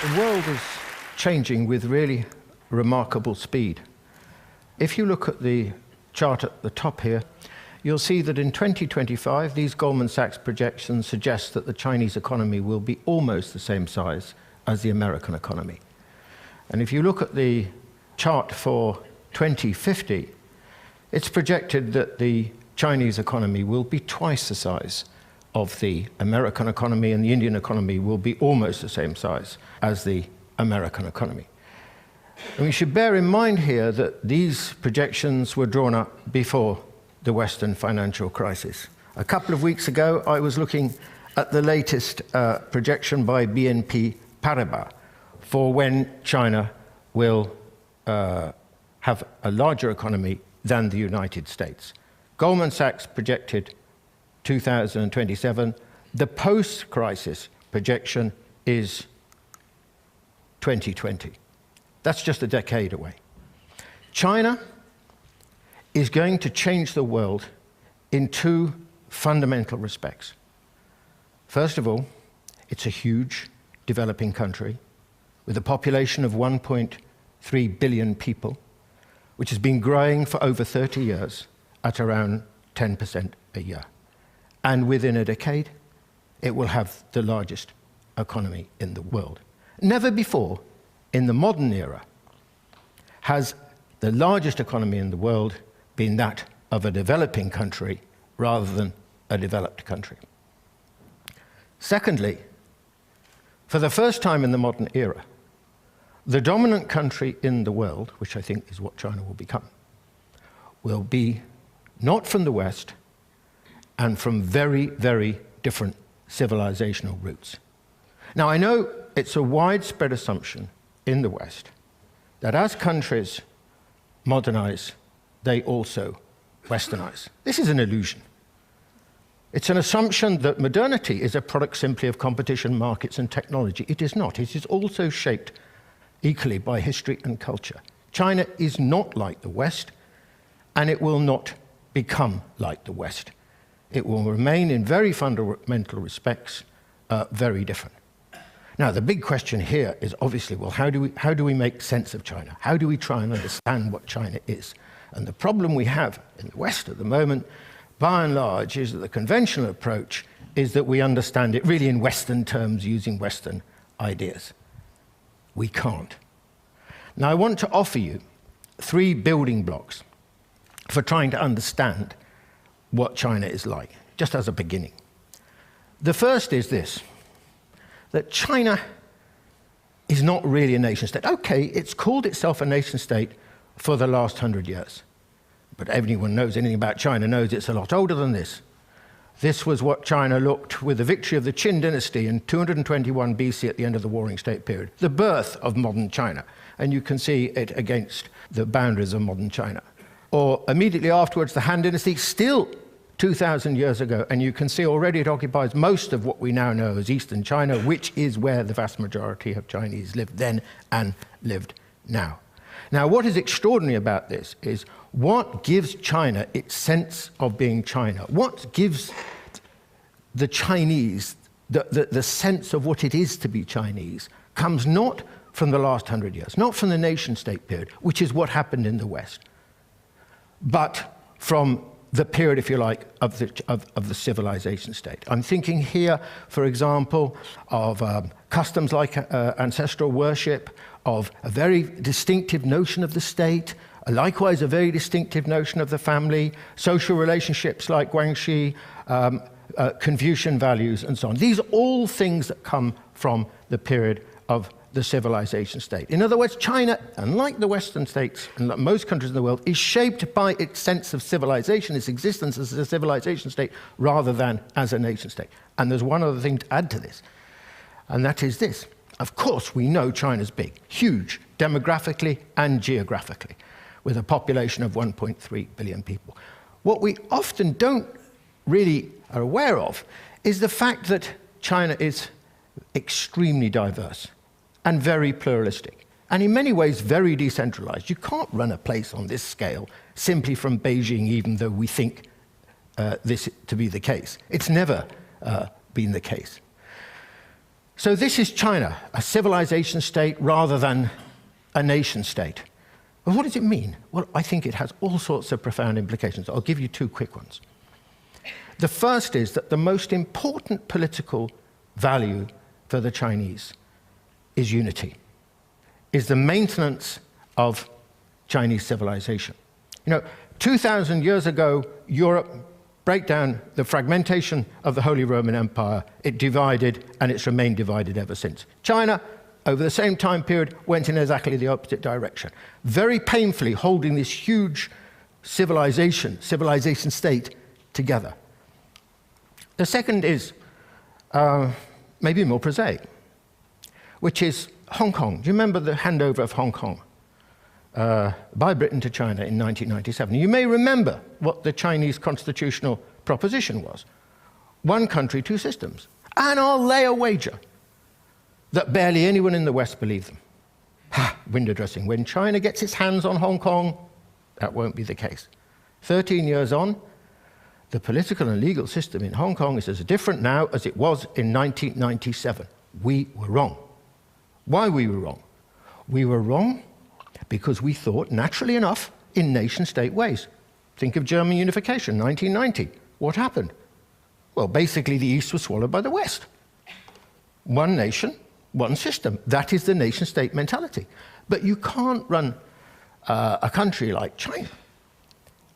The world is changing with really remarkable speed. If you look at the chart at the top here, you'll see that in 2025, these Goldman Sachs projections suggest that the Chinese economy will be almost the same size as the American economy. And if you look at the chart for 2050, it's projected that the Chinese economy will be twice the size of the American economy, and the Indian economy will be almost the same size as the American economy. And we should bear in mind here that these projections were drawn up before the Western financial crisis. A couple of weeks ago, I was looking at the latest projection by BNP Paribas for when China will have a larger economy than the United States. Goldman Sachs projected 2027. The post-crisis projection is 2020. That's just a decade away. China is going to change the world in two fundamental respects. First of all, it's a huge developing country with a population of 1.3 billion people, which has been growing for over 30 years at around 10% a year. And within a decade, it will have the largest economy in the world. Never before in the modern era has the largest economy in the world been that of a developing country rather than a developed country. Secondly, for the first time in the modern era, the dominant country in the world, which I think is what China will become, will be not from the West and from very, very different civilizational roots. Now, I know it's a widespread assumption in the West that as countries modernize, they also westernize. This is an illusion. It's an assumption that modernity is a product simply of competition, markets, and technology. It is not. It is also shaped equally by history and culture. China is not like the West, and it will not become like the West. It will remain in very fundamental respects very different. Now, the big question here is obviously, well, how do we make sense of China? How do we try and understand what China is? And the problem we have in the West at the moment, by and large, is that the conventional approach is that we understand it really in Western terms using Western ideas. We can't. Now, I want to offer you 3 building blocks for trying to understand what China is like, just as a beginning. The first is this, that China is not really a nation state. Okay, it's called itself a nation state for the last 100 years. But anyone knows anything about China knows it's a lot older than this. This was what China looked with the victory of the Qin dynasty in 221 BC at the end of the Warring State period, the birth of modern China. And you can see it against the boundaries of modern China. Or immediately afterwards, the Han dynasty, still 2,000 years ago, and you can see already it occupies most of what we now know as Eastern China, which is where the vast majority of Chinese lived then and lived now. Now, what is extraordinary about this is what gives China its sense of being China? What gives the Chinese the sense of what it is to be Chinese comes not from the last 100 years, not from the nation-state period, which is what happened in the West, but from the period, if you like, of the civilization state. I'm thinking here, for example, of customs like ancestral worship, of a very distinctive notion of the state, likewise a very distinctive notion of the family, social relationships like Guanxi, Confucian values, and so on. These are all things that come from the period of the civilization state. In other words, China, unlike the Western states and like most countries in the world, is shaped by its sense of civilization, its existence as a civilization state, rather than as a nation state. And there's one other thing to add to this, and that is this. Of course, we know China's big, huge, demographically and geographically, with a population of 1.3 billion people. What we often don't really are aware of is the fact that China is extremely diverse and very pluralistic, and in many ways very decentralized. You can't run a place on this scale simply from Beijing, even though we think this to be the case. It's never been the case. So this is China, a civilization state rather than a nation state. Well, what does it mean? Well, I think it has all sorts of profound implications. I'll give you two quick ones. The first is that the most important political value for the Chinese is unity, is the maintenance of Chinese civilization. You know, 2,000 years ago, Europe break down the fragmentation of the Holy Roman Empire. It divided, and it's remained divided ever since. China, over the same time period, went in exactly the opposite direction, very painfully holding this huge civilization state together. The second is maybe more prosaic, which is Hong Kong. Do you remember the handover of Hong Kong by Britain to China in 1997? You may remember what the Chinese constitutional proposition was. One country, two systems. And I'll lay a wager that barely anyone in the West believed them. Ha! Window dressing. When China gets its hands on Hong Kong, that won't be the case. 13 years on, the political and legal system in Hong Kong is as different now as it was in 1997. We were wrong. Why we were wrong? We were wrong because we thought, naturally enough, in nation-state ways. Think of German unification, 1990. What happened? Well, basically, the East was swallowed by the West. One nation, one system. That is the nation-state mentality. But you can't run a country like China,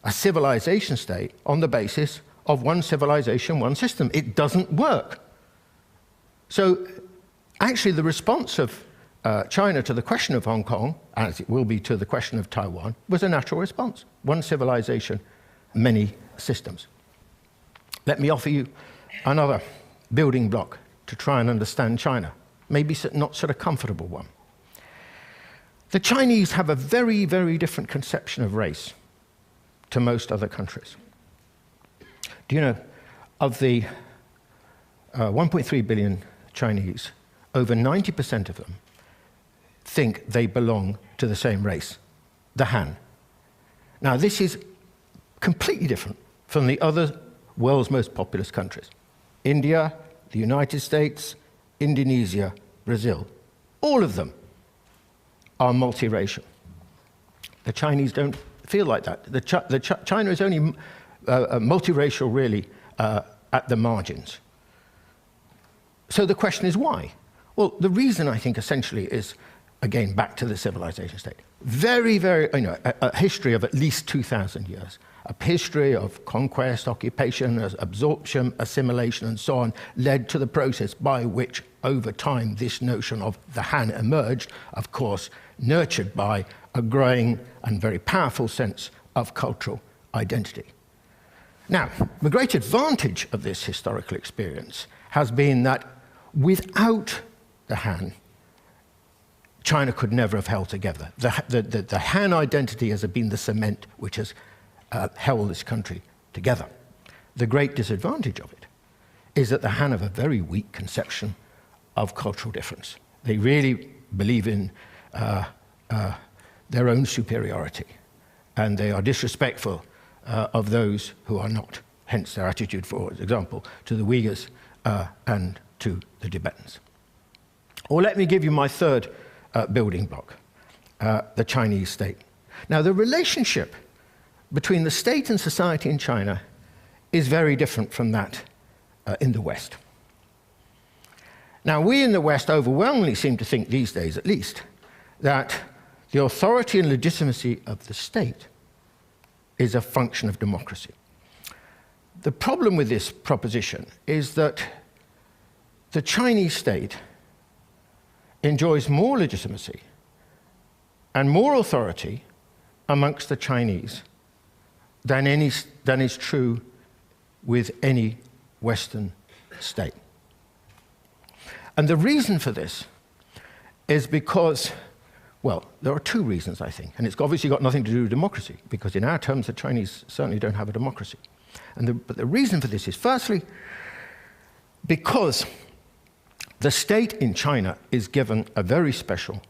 a civilization state, on the basis of one civilization, one system. It doesn't work. So actually, the response of China to the question of Hong Kong, as it will be to the question of Taiwan, was a natural response. One civilization, many systems. Let me offer you another building block to try and understand China, maybe not sort of comfortable one. The Chinese have a very, very different conception of race to most other countries. Do you know, of the 1.3 billion Chinese, over 90% of them think they belong to the same race, the Han. Now, this is completely different from the other world's most populous countries. India, the United States, Indonesia, Brazil. All of them are multiracial. The Chinese don't feel like that. China is only multiracial, really, at the margins. So the question is why? Well, the reason, I think, essentially is, again, back to the civilization state. Very, very, a history of at least 2,000 years. A history of conquest, occupation, absorption, assimilation, and so on, led to the process by which, over time, this notion of the Han emerged, of course, nurtured by a growing and very powerful sense of cultural identity. Now, the great advantage of this historical experience has been that without the Han, China could never have held together. The Han identity has been the cement which has held this country together. The great disadvantage of it is that the Han have a very weak conception of cultural difference. They really believe in their own superiority, and they are disrespectful of those who are not, hence their attitude, for example, to the Uyghurs and to the Tibetans. Or let me give you my third building block, the Chinese state. Now, the relationship between the state and society in China is very different from that in the West. Now, we in the West overwhelmingly seem to think these days, at least, that the authority and legitimacy of the state is a function of democracy. The problem with this proposition is that the Chinese state enjoys more legitimacy and more authority amongst the Chinese than is true with any Western state. And the reason for this is because, well, there are two reasons, I think. And it's obviously got nothing to do with democracy, because in our terms, the Chinese certainly don't have a democracy. But the reason for this is, firstly, because the state in China is given a very special,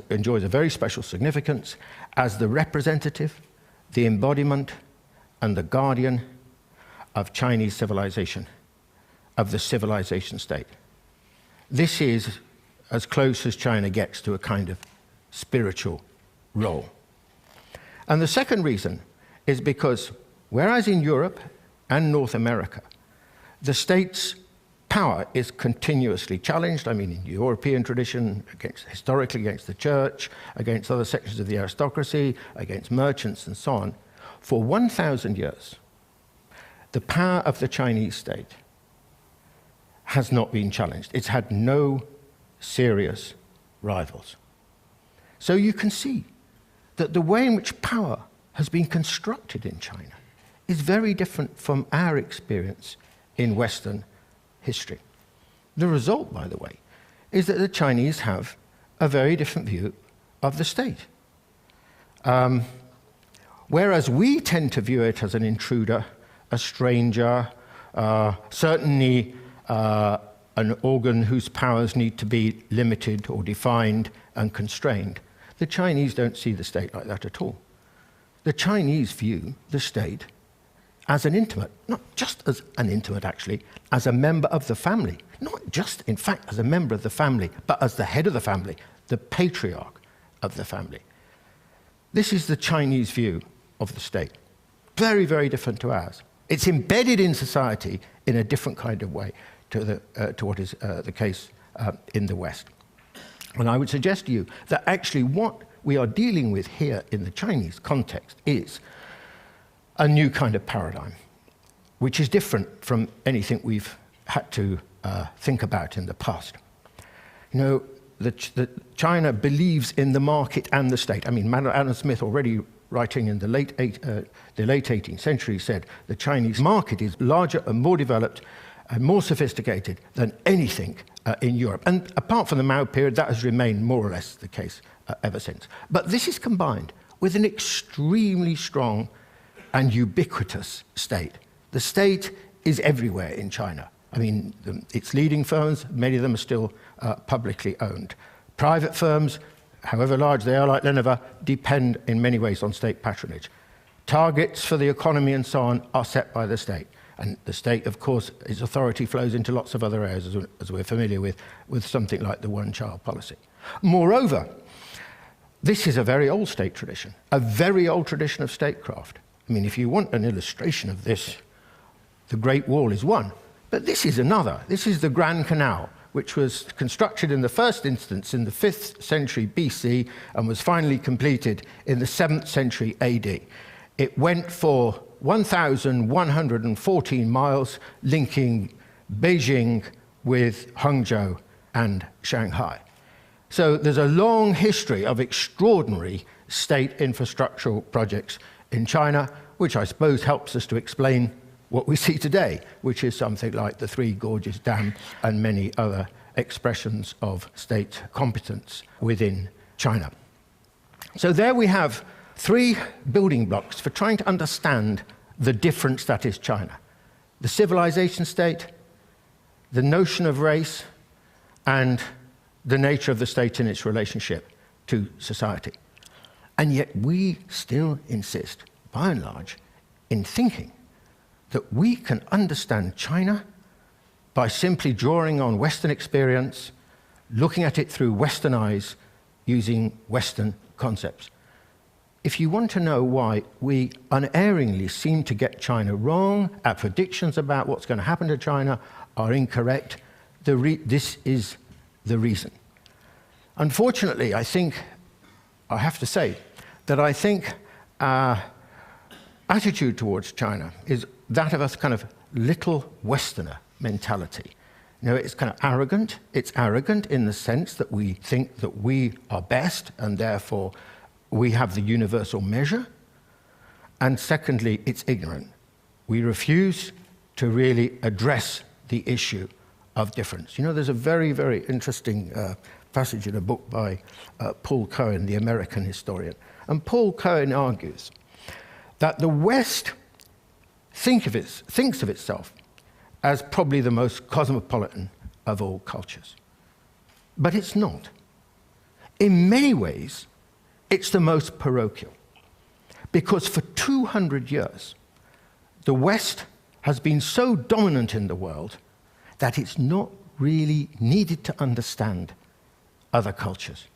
enjoys a very special significance as the representative, the embodiment, and the guardian of Chinese civilization, of the civilization state. this is as close as China gets to a kind of spiritual role. And the second reason is because whereas in Europe and North America, the state's power is continuously challenged. I mean, in European tradition, historically against the church, against other sections of the aristocracy, against merchants and so on. For 1,000 years, the power of the Chinese state has not been challenged. It's had no serious rivals. So you can see that the way in which power has been constructed in China is very different from our experience in Western history. The result, by the way, is that the Chinese have a very different view of the state. Whereas we tend to view it as an intruder, a stranger, certainly an organ whose powers need to be limited or defined and constrained, the Chinese don't see the state like that at all. The Chinese view the state as an intimate, not just as an intimate actually, as a member of the family. Not just, in fact, as a member of the family, but as the head of the family, the patriarch of the family. This is the Chinese view of the state. Very, very different to ours. It's embedded in society in a different kind of way to what is the case in the West. And I would suggest to you that actually what we are dealing with here in the Chinese context is a new kind of paradigm, which is different from anything we've had to think about in the past. You know, China believes in the market and the state. I mean, Adam Smith, already writing in the late 18th century, said the Chinese market is larger and more developed and more sophisticated than anything in Europe. And apart from the Mao period, that has remained more or less the case ever since. But this is combined with an extremely strong and ubiquitous state. The state is everywhere in China. I mean, its leading firms, many of them are still publicly owned. Private firms, however large they are, like Lenovo, depend in many ways on state patronage. Targets for the economy and so on are set by the state. And the state, of course, its authority flows into lots of other areas, as we're familiar with something like the one-child policy. Moreover, this is a very old state tradition, a very old tradition of statecraft. I mean, if you want an illustration of this, the Great Wall is one. But this is another. This is the Grand Canal, which was constructed in the first instance in the 5th century BC and was finally completed in the 7th century AD. It went for 1,114 miles, linking Beijing with Hangzhou and Shanghai. So there's a long history of extraordinary state infrastructural projects in China, which I suppose helps us to explain what we see today, which is something like the Three Gorges Dam and many other expressions of state competence within China. So there we have three building blocks for trying to understand the difference that is China: the civilization state, the notion of race, and the nature of the state in its relationship to society. And yet we still insist, by and large, in thinking that we can understand China by simply drawing on Western experience, looking at it through Western eyes, using Western concepts. If you want to know why we unerringly seem to get China wrong, our predictions about what's going to happen to China are incorrect, this is the reason. Unfortunately, I have to say that I think our attitude towards China is that of a kind of little Westerner mentality. You know, it's kind of arrogant. It's arrogant in the sense that we think that we are best and therefore we have the universal measure. And secondly, it's ignorant. We refuse to really address the issue of difference. You know, there's a very, very interesting passage in a book by Paul Cohen, the American historian. And Paul Cohen argues that the West thinks of itself as probably the most cosmopolitan of all cultures. But it's not. In many ways, it's the most parochial. Because for 200 years, the West has been so dominant in the world that it's not really needed to understand other cultures,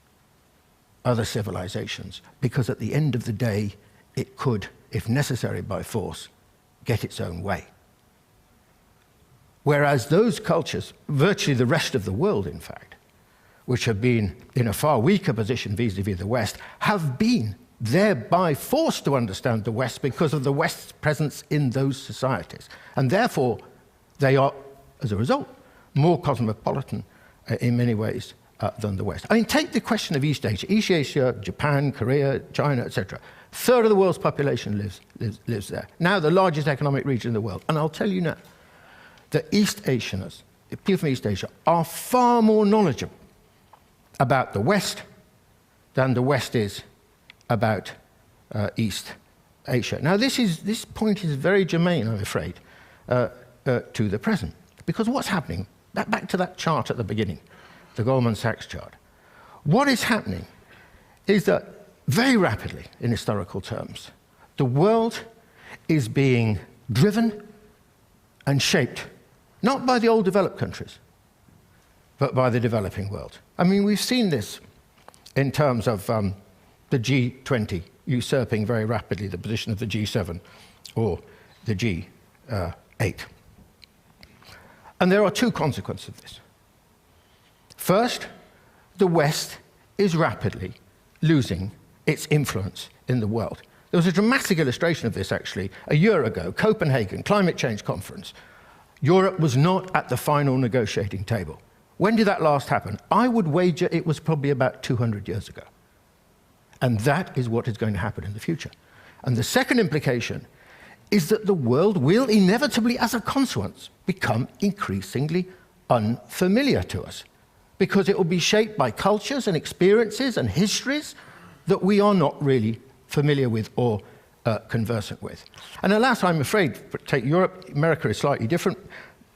other civilizations, because at the end of the day, it could, if necessary by force, get its own way. Whereas those cultures, virtually the rest of the world, in fact, which have been in a far weaker position vis-à-vis the West, have been thereby forced to understand the West because of the West's presence in those societies. And therefore, they are, as a result, more cosmopolitan in many ways than the West. I mean, take the question of East Asia. East Asia, Japan, Korea, China, etc. A third of the world's population lives there. Now the largest economic region in the world. And I'll tell you now, that East Asians, people from East Asia, are far more knowledgeable about the West than the West is about East Asia. Now, this point is very germane, I'm afraid, to the present. Because what's happening, back to that chart at the beginning, the Goldman Sachs chart, what is happening is that very rapidly, in historical terms, the world is being driven and shaped, not by the old developed countries, but by the developing world. I mean, we've seen this in terms of the G20 usurping very rapidly the position of the G7 or the G8. And there are two consequences of this. First, the West is rapidly losing its influence in the world. There was a dramatic illustration of this, actually, a year ago, Copenhagen, climate change conference. Europe was not at the final negotiating table. When did that last happen? I would wager it was probably about 200 years ago. And that is what is going to happen in the future. And the second implication is that the world will inevitably, as a consequence, become increasingly unfamiliar to us, because it will be shaped by cultures and experiences and histories that we are not really familiar with or conversant with. And alas, I'm afraid, take Europe, America is slightly different,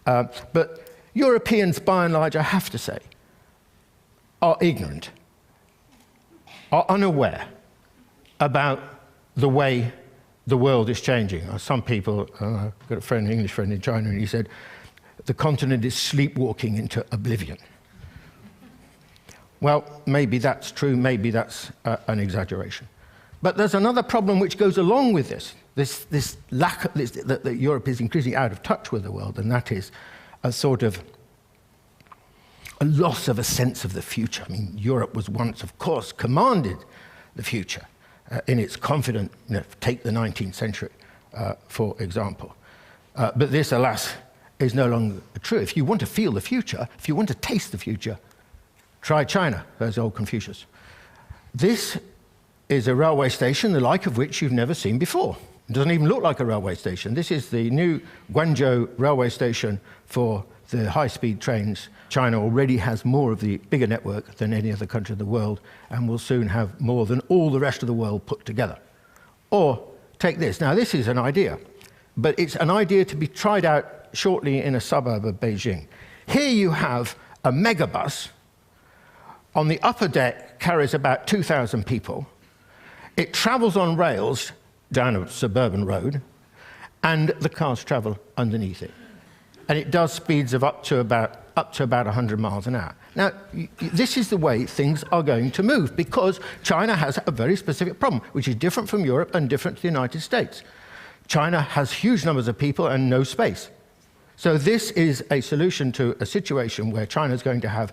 but Europeans, by and large, I have to say, are ignorant, are unaware about the way the world is changing. Some people, I've got a friend, an English friend in China, and he said, the continent is sleepwalking into oblivion. Well, maybe that's true, maybe that's an exaggeration. But there's another problem which goes along with this lack of, that Europe is increasingly out of touch with the world, and that is a sort of a loss of a sense of the future. I mean, Europe was once, of course, commanded the future in its confident, take the 19th century, for example. But this, alas, is no longer true. If you want to feel the future, if you want to taste the future, try China, as old Confucius. This is a railway station, the like of which you've never seen before. It doesn't even look like a railway station. This is the new Guangzhou railway station for the high-speed trains. China already has more of the bigger network than any other country in the world, and will soon have more than all the rest of the world put together. Or take this. Now, this is an idea, but it's an idea to be tried out shortly in a suburb of Beijing. Here you have a megabus. On the upper deck carries about 2,000 people. It travels on rails down a suburban road, and the cars travel underneath it. And it does speeds of up to about 100 miles an hour. Now, this is the way things are going to move, because China has a very specific problem, which is different from Europe and different to the United States. China has huge numbers of people and no space. So this is a solution to a situation where China is going to have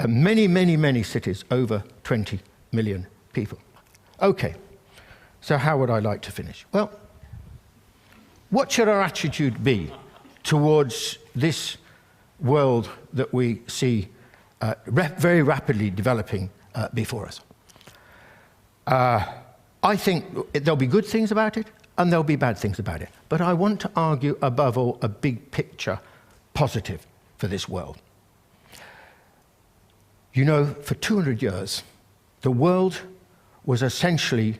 many, many, many cities, over 20 million people. Okay, so how would I like to finish? Well, what should our attitude be towards this world that we see very rapidly developing before us? I think there'll be good things about it, and there'll be bad things about it. But I want to argue, above all, a big picture positive for this world. You know, for 200 years, the world was essentially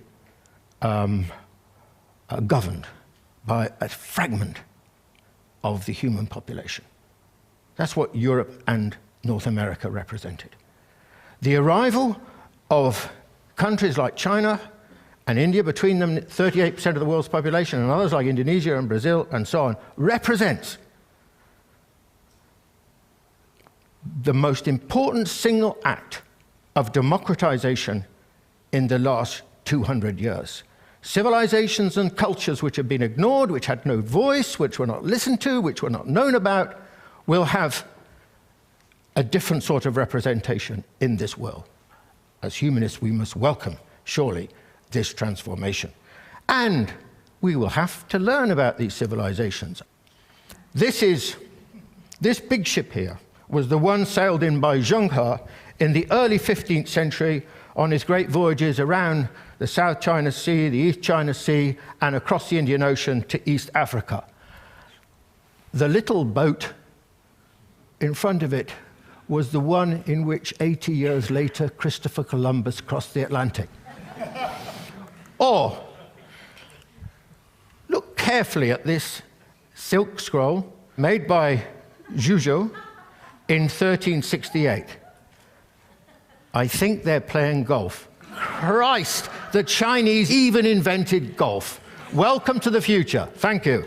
governed by a fragment of the human population. That's what Europe and North America represented. The arrival of countries like China and India, between them 38% of the world's population, and others like Indonesia and Brazil and so on, represents the most important single act of democratization in the last 200 years. Civilizations and cultures which have been ignored, which had no voice, which were not listened to, which were not known about, will have a different sort of representation in this world. As humanists, we must welcome, surely, this transformation. And we will have to learn about these civilizations. This big ship here was the one sailed in by Zheng He in the early 15th century on his great voyages around the South China Sea, the East China Sea, and across the Indian Ocean to East Africa. The little boat in front of it was the one in which 80 years later Christopher Columbus crossed the Atlantic. Or, look carefully at this silk scroll made by Zhuzhou in 1368. I think they're playing golf. Christ, the Chinese even invented golf. Welcome to the future. Thank you.